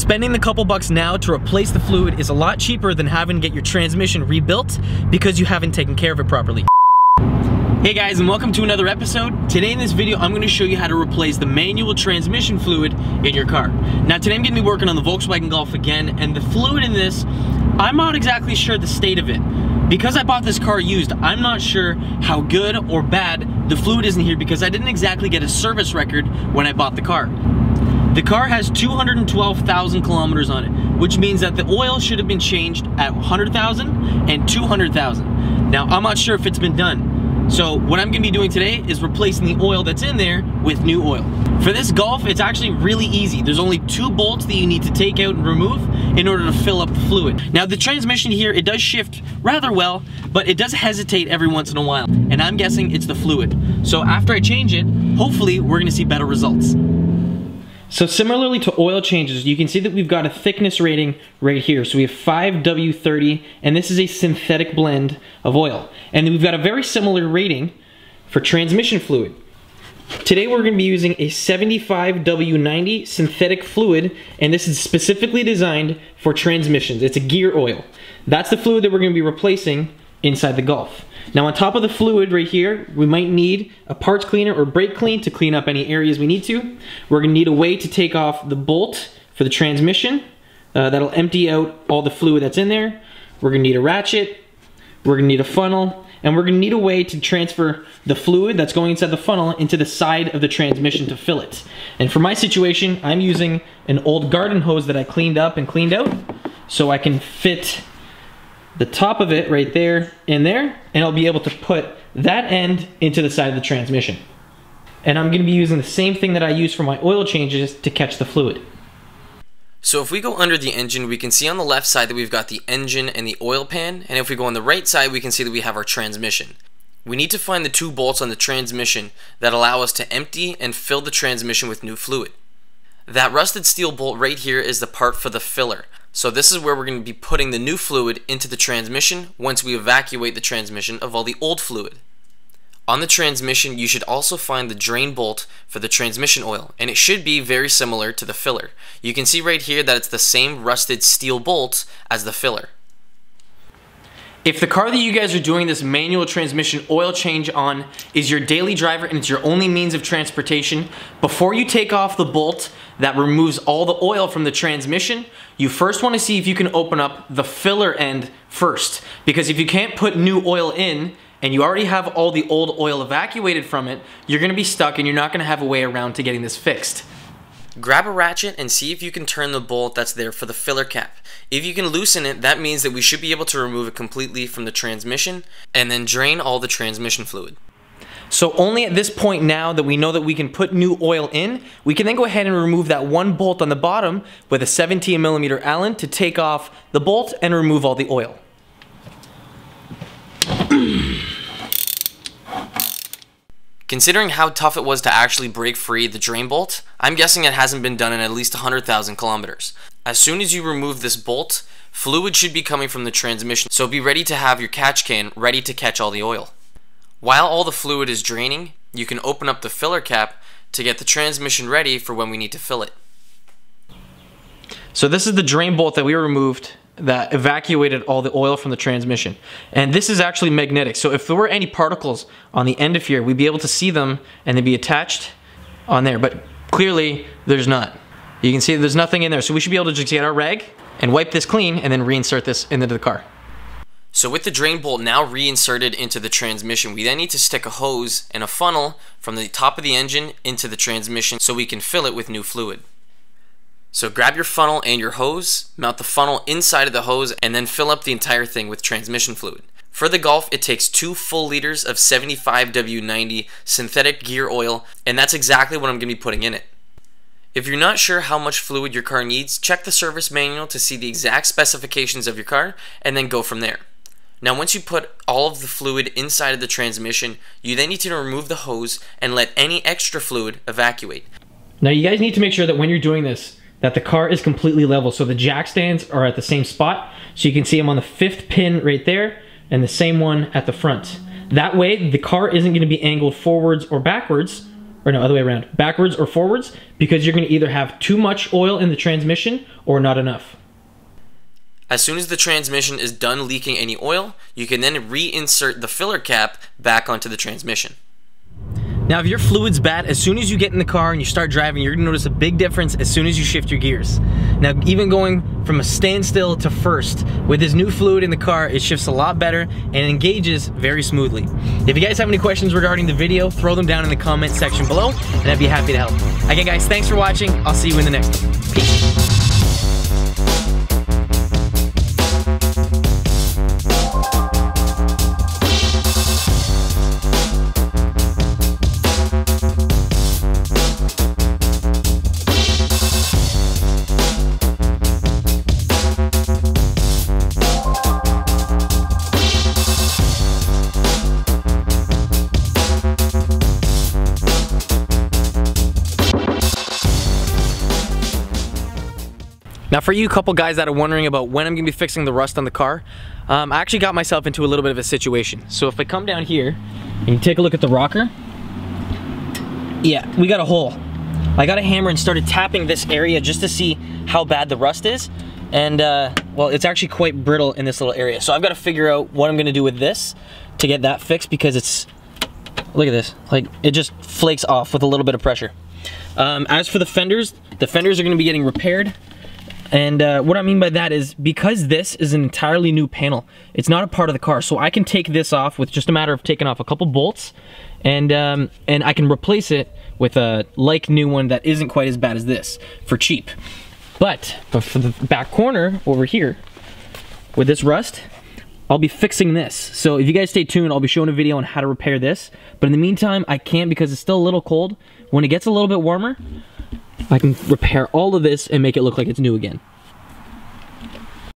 Spending the couple bucks now to replace the fluid is a lot cheaper than having to get your transmission rebuilt because you haven't taken care of it properly. Hey guys, and welcome to another episode. Today in this video, I'm going to show you how to replace the manual transmission fluid in your car. Now today I'm going to be working on the Volkswagen Golf again, and the fluid in this, I'm not exactly sure the state of it. Because I bought this car used, I'm not sure how good or bad the fluid is in here because I didn't exactly get a service record when I bought the car. The car has 212,000 kilometers on it, which means that the oil should have been changed at 100,000 and 200,000. Now, I'm not sure if it's been done. So what I'm gonna be doing today is replacing the oil that's in there with new oil. For this Golf, it's actually really easy. There's only 2 bolts that you need to take out and remove in order to fill up the fluid. Now the transmission here, it does shift rather well, but it does hesitate every once in a while. And I'm guessing it's the fluid. So after I change it, hopefully we're gonna see better results. So similarly to oil changes, you can see that we've got a thickness rating right here. So we have 5W30, and this is a synthetic blend of oil. And then we've got a very similar rating for transmission fluid. Today we're going to be using a 75W90 synthetic fluid, and this is specifically designed for transmissions. It's a gear oil. That's the fluid that we're going to be replacing inside the Golf. Now on top of the fluid right here, we might need a parts cleaner or brake clean to clean up any areas we need to. We're gonna need a way to take off the bolt for the transmission. That'll empty out all the fluid that's in there. We're gonna need a ratchet, we're gonna need a funnel, and we're gonna need a way to transfer the fluid that's going inside the funnel into the side of the transmission to fill it. And for my situation, I'm using an old garden hose that I cleaned up and cleaned out, so I can fit the top of it right there in there, and I'll be able to put that end into the side of the transmission. And I'm gonna be using the same thing that I use for my oil changes to catch the fluid. So if we go under the engine, we can see on the left side that we've got the engine and the oil pan, and if we go on the right side, we can see that we have our transmission. We need to find the 2 bolts on the transmission that allow us to empty and fill the transmission with new fluid. That rusted steel bolt right here is the part for the filler. So this is where we're going to be putting the new fluid into the transmission once we evacuate the transmission of all the old fluid. On the transmission, you should also find the drain bolt for the transmission oil, and it should be very similar to the filler. You can see right here that it's the same rusted steel bolt as the filler. If the car that you guys are doing this manual transmission oil change on is your daily driver and it's your only means of transportation, before you take off the bolt that removes all the oil from the transmission, you first want to see if you can open up the filler end first. Because if you can't put new oil in and you already have all the old oil evacuated from it, you're going to be stuck and you're not going to have a way around to getting this fixed. Grab a ratchet and see if you can turn the bolt that's there for the filler cap. If you can loosen it, that means that we should be able to remove it completely from the transmission and then drain all the transmission fluid. So only at this point now that we know that we can put new oil in, we can then go ahead and remove that 1 bolt on the bottom with a 17mm Allen to take off the bolt and remove all the oil. Considering how tough it was to actually break free the drain bolt, I'm guessing it hasn't been done in at least 100,000 kilometers. As soon as you remove this bolt, fluid should be coming from the transmission, so be ready to have your catch can ready to catch all the oil. While all the fluid is draining, you can open up the filler cap to get the transmission ready for when we need to fill it. So this is the drain bolt that we removed that evacuated all the oil from the transmission. And this is actually magnetic, so if there were any particles on the end of here, we'd be able to see them and they'd be attached on there, but clearly there's not. You can see there's nothing in there, so we should be able to just get our rag and wipe this clean and then reinsert this into the car. So with the drain bolt now reinserted into the transmission, we then need to stick a hose and a funnel from the top of the engine into the transmission so we can fill it with new fluid. So grab your funnel and your hose, mount the funnel inside of the hose, and then fill up the entire thing with transmission fluid. For the Golf, it takes 2 full liters of 75W90 synthetic gear oil, and that's exactly what I'm going to be putting in it. If you're not sure how much fluid your car needs, check the service manual to see the exact specifications of your car, and then go from there. Now once you put all of the fluid inside of the transmission, you then need to remove the hose and let any extra fluid evacuate. Now you guys need to make sure that when you're doing this, that the car is completely level. So the jack stands are at the same spot. So you can see them on the 5th pin right there and the same one at the front. That way the car isn't going to be angled forwards or backwards or no, other way around, backwards or forwards, because you're gonna either have too much oil in the transmission or not enough. As soon as the transmission is done leaking any oil, you can then reinsert the filler cap back onto the transmission. Now, if your fluid's bad, as soon as you get in the car and you start driving, you're gonna notice a big difference as soon as you shift your gears. Now, even going from a standstill to first, with this new fluid in the car, it shifts a lot better and engages very smoothly. If you guys have any questions regarding the video, throw them down in the comment section below, and I'd be happy to help. Again, guys, thanks for watching. I'll see you in the next one. Peace. Now, for you couple guys that are wondering about when I'm gonna be fixing the rust on the car, I actually got myself into a little bit of a situation. So if I come down here and you take a look at the rocker, yeah, we got a hole. I got a hammer and started tapping this area just to see how bad the rust is. And well, it's actually quite brittle in this little area. So I've got to figure out what I'm gonna do with this to get that fixed, because it's, look at this, like it just flakes off with a little bit of pressure. As for the fenders are gonna be getting repaired. And what I mean by that is, because this is an entirely new panel, it's not a part of the car, so I can take this off with just a matter of taking off a couple bolts, and I can replace it with a like new one that isn't quite as bad as this for cheap. But for the back corner over here, with this rust, I'll be fixing this. So if you guys stay tuned, I'll be showing a video on how to repair this. But in the meantime, I can't, because it's still a little cold. When it gets a little bit warmer, I can repair all of this and make it look like it's new again.